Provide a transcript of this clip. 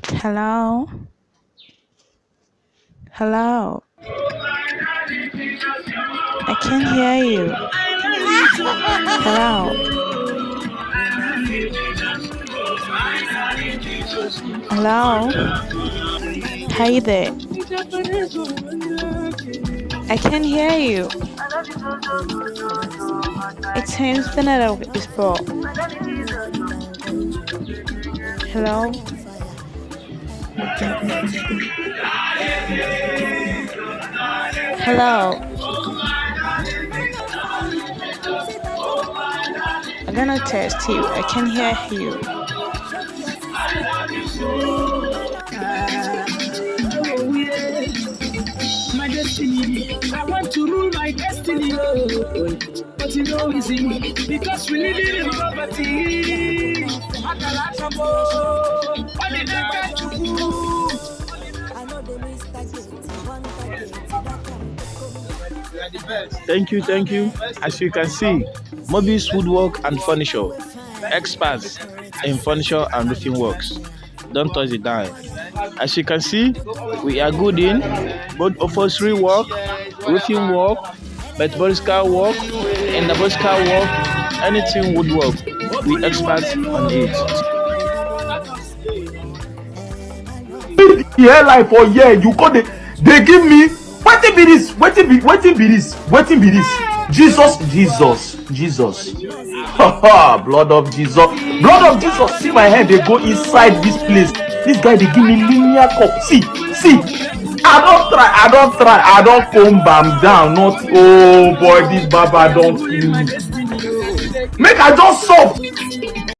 Hello? Hello? I can't hear you. Hello? Hello? Hey there. I can't hear you. It seems the network is poor. Hello? Hello? I'm gonna test you. I can hear you. My destiny, I want to rule my destiny, but you know it's easy because we live in poverty. Thank you. As you can see, Mobis Woodwork and Furniture, experts in furniture and roofing works. Don't touch the dime. As you can see, we are good in both upholstery work, roofing work, metabolical work, and nebraska work, anything woodwork. We experts on it. Here life for here you go they give me wetin be this wetin be this jesus blood of jesus see my head dey go inside this place. This guy dey give me linear cup. See I don comb am down. Not oh boy, this baba don kill me. Make I just solve.